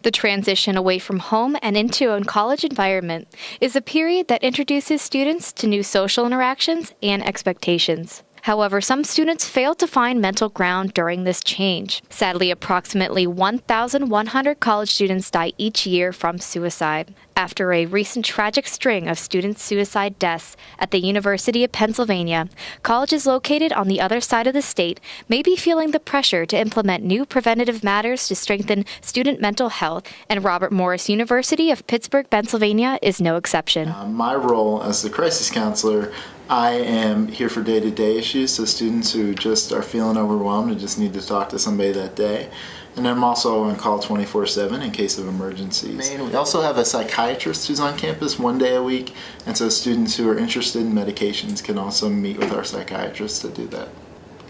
The transition away from home and into a college environment is a period that introduces students to new social interactions and expectations. However, some students fail to find mental ground during this change. Sadly, approximately 1,100 college students die each year from suicide. After a recent tragic string of student suicide deaths at the University of Pennsylvania, colleges located on the other side of the state may be feeling the pressure to implement new preventative measures to strengthen student mental health, and Robert Morris University of Pittsburgh, Pennsylvania is no exception. My role as the crisis counselor, I am here for day-to-day issues, so students who just are feeling overwhelmed and just need to talk to somebody that day. And I'm also on call 24/7 in case of emergencies. We also have a psychiatrist who's on campus 1 day a week, and so students who are interested in medications can also meet with our psychiatrist to do that.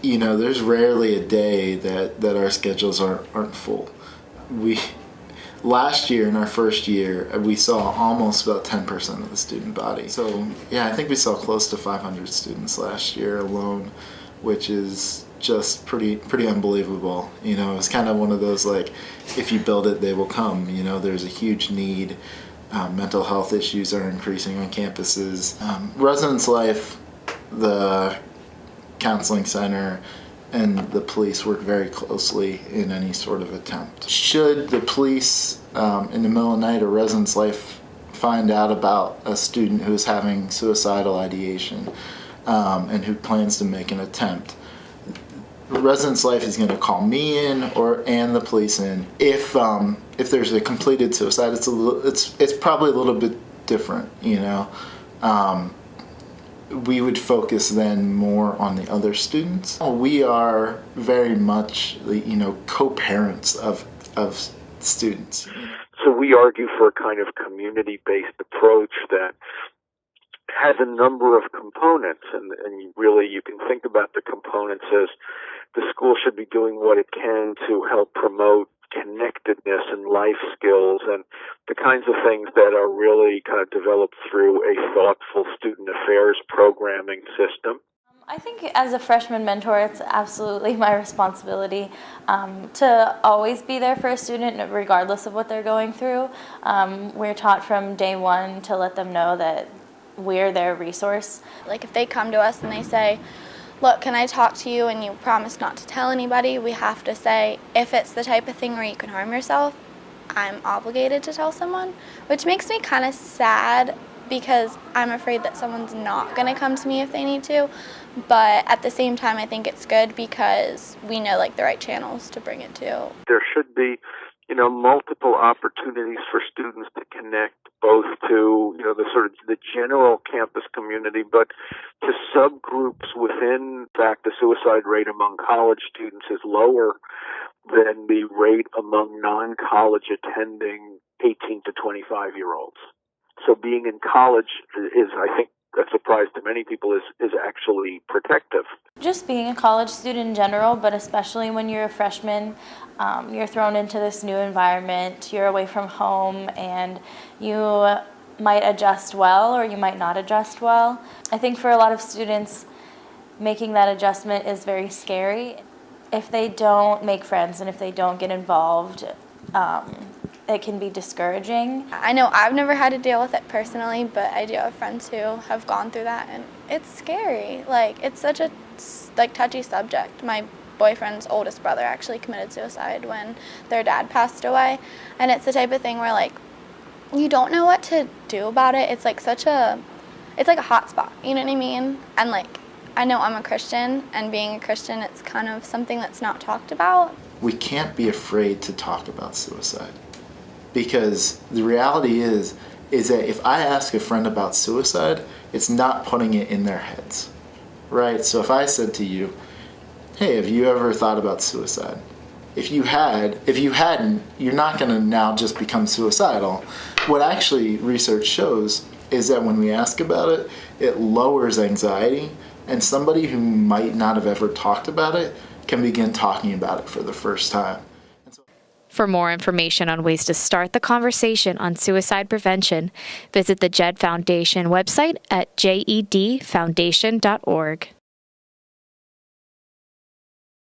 You know, there's rarely a day that our schedules aren't full. Last year, in our first year, we saw almost about 10% of the student body. So, yeah, I think we saw close to 500 students last year alone, which is just pretty unbelievable. You know, it's kind of one of those, like, if you build it, they will come. You know, there's a huge need. Mental health issues are increasing on campuses. Residence Life, the counseling center, and the police work very closely in any sort of attempt. Should the police in the middle of the night or Residence Life find out about a student who is having suicidal ideation and who plans to make an attempt, Residence Life is going to call me in and the police in. If there's a completed suicide, it's probably a little bit different, you know. We would focus then more on the other students. We are very much, you know, co-parents of students. So we argue for a kind of community-based approach that has a number of components, and really you can think about the components as the school should be doing what it can to help promote connectedness and life skills and the kinds of things that are really kind of developed through a thoughtful student affairs programming system. I think as a freshman mentor, it's absolutely my responsibility to always be there for a student regardless of what they're going through. We're taught from day one to let them know that we're their resource. Like if they come to us and they say, look, can I talk to you and you promise not to tell anybody? We have to say, if it's the type of thing where you can harm yourself, I'm obligated to tell someone, which makes me kind of sad because I'm afraid that someone's not going to come to me if they need to. But at the same time, I think it's good because we know like the right channels to bring it to. There should be, you know, multiple opportunities for students to connect both to, you know, the sort of the general campus community, but to subgroups within. In fact, the suicide rate among college students is lower than the rate among non-college attending 18 to 25-year-olds. So being in college is, I think, a surprise to many people, is actually protective. Just being a college student in general, but especially when you're a freshman, you're thrown into this new environment, you're away from home, and you might adjust well or you might not adjust well. I think for a lot of students, making that adjustment is very scary. If they don't make friends and if they don't get involved, it can be discouraging. I know I've never had to deal with it personally, but I do have friends who have gone through that, and it's scary. Like, it's such a touchy subject. My boyfriend's oldest brother actually committed suicide when their dad passed away, and it's the type of thing where, like, you don't know what to do about it. It's like it's like a hot spot, you know what I mean? And, like, I know I'm a Christian, and being a Christian, it's kind of something that's not talked about. We can't be afraid to talk about suicide. Because the reality is that if I ask a friend about suicide, it's not putting it in their heads, right? So if I said to you, hey, have you ever thought about suicide? If you hadn't, you're not going to now just become suicidal. What actually research shows is that when we ask about it, it lowers anxiety, and somebody who might not have ever talked about it can begin talking about it for the first time. For more information on ways to start the conversation on suicide prevention, visit the JED Foundation website at jedfoundation.org.